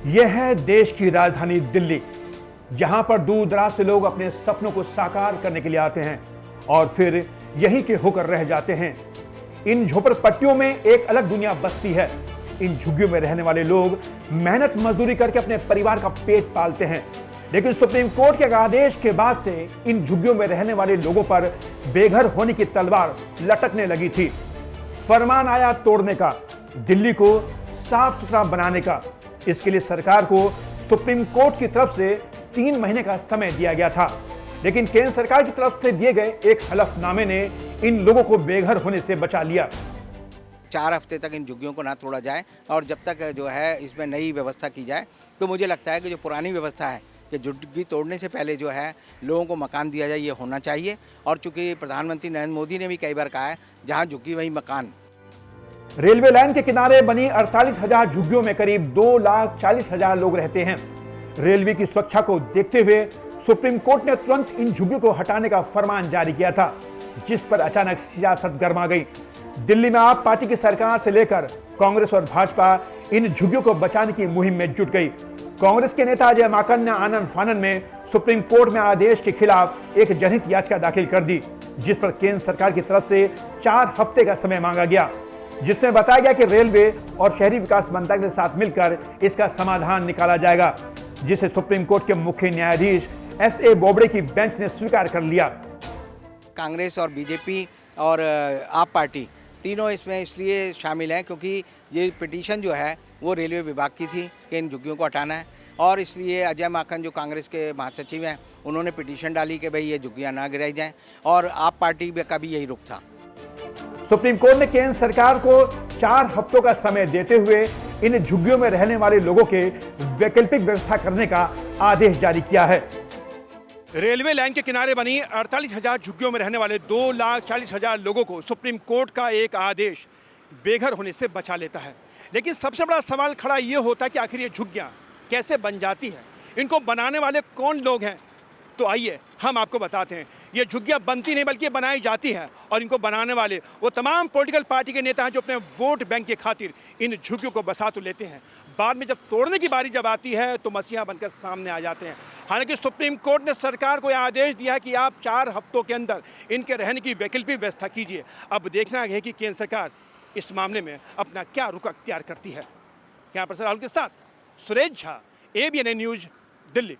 यह है देश की राजधानी दिल्ली, जहां पर दूर दराज से लोग अपने सपनों को साकार करने के लिए आते हैं और फिर यहीं के होकर रह जाते हैं। इन झोपड़पट्टियों में एक अलग दुनिया बसती है। इन झुग्गियों में रहने वाले लोग मेहनत मजदूरी करके अपने परिवार का पेट पालते हैं, लेकिन सुप्रीम कोर्ट के आदेश के बाद से इन झुग्गियों में रहने वाले लोगों पर बेघर होने की तलवार लटकने लगी थी। फरमान आया तोड़ने का, दिल्ली को साफ सुथरा बनाने का। इसके लिए सरकार को सुप्रीम कोर्ट की तरफ से 3 महीने का समय दिया गया था, लेकिन केंद्र सरकार की तरफ से दिए गए एक हलफनामे ने इन लोगों को बेघर होने से बचा लिया। 4 हफ्ते तक इन झुग्गियों को ना तोड़ा जाए और जब तक जो है इसमें नई व्यवस्था की जाए, तो मुझे लगता है कि जो पुरानी व्यवस्था है कि झुग्गी तोड़ने से पहले जो है लोगों को मकान दिया जाए, ये होना चाहिए। और चूंकि प्रधानमंत्री नरेंद्र मोदी ने भी कई बार कहा है, जहां झुग्गी वहीं मकान। रेलवे लाइन के किनारे बनी 48,000 झुग्गियों में करीब 2,40,000 लोग रहते हैं। रेलवे की सुरक्षा को देखते हुए सुप्रीम कोर्ट ने तुरंत इन झुग्गियों को हटाने का फरमान जारी किया था, जिस पर अचानक सियासत गर्मा गई। दिल्ली में आप पार्टी की सरकार से लेकर कांग्रेस और भाजपा इन झुग्गियों को बचाने की मुहिम में जुट गई। कांग्रेस के नेता अजय माकन ने आनन फानन में सुप्रीम कोर्ट में आदेश के खिलाफ एक जनहित याचिका दाखिल कर दी, जिस पर केंद्र सरकार की तरफ से 4 हफ्ते का समय मांगा गया, जिसमें बताया गया कि रेलवे और शहरी विकास मंत्रालय के साथ मिलकर इसका समाधान निकाला जाएगा, जिसे सुप्रीम कोर्ट के मुख्य न्यायाधीश एस.ए. बोबड़े की बेंच ने स्वीकार कर लिया। कांग्रेस और बीजेपी और आप पार्टी तीनों इसमें इसलिए शामिल हैं क्योंकि ये पिटीशन जो है वो रेलवे विभाग की थी कि इन झुग्गियों को हटाना है, और इसलिए अजय माकन जो कांग्रेस के महासचिव हैं उन्होंने पिटीशन डाली कि भाई ये झुग्गियाँ ना गिराई जाएँ, और आप पार्टी का भी यही रुख था। सुप्रीम कोर्ट ने केंद्र सरकार को 4 हफ्तों का समय देते हुए इन झुग्गियों में रहने वाले लोगों के वैकल्पिक व्यवस्था करने का आदेश जारी किया है। रेलवे लाइन के किनारे बनी 48,000 झुग्गियों में रहने वाले 2,40,000 लोगों को सुप्रीम कोर्ट का एक आदेश बेघर होने से बचा लेता है। लेकिन सबसे बड़ा सवाल खड़ा ये होता है कि आखिर ये झुग्गियां कैसे बन जाती है, इनको बनाने वाले कौन लोग हैं। तो आइए हम आपको बताते हैं। ये झुग्गियां बनती नहीं बल्कि बनाई जाती है, और इनको बनाने वाले वो तमाम पॉलिटिकल पार्टी के नेता हैं जो अपने वोट बैंक के खातिर इन झुग्गियों को बसा तो लेते हैं, बाद में जब तोड़ने की बारी जब आती है तो मसीहा बनकर सामने आ जाते हैं। हालांकि सुप्रीम कोर्ट ने सरकार को यह आदेश दिया है कि आप 4 हफ्तों के अंदर इनके रहने की वैकल्पिक व्यवस्था कीजिए। अब देखना है कि केंद्र सरकार इस मामले में अपना क्या रुख अख्तियार करती है। कैमरा पर्सन राहुल के साथ सुरेश झा, ABN न्यूज, दिल्ली।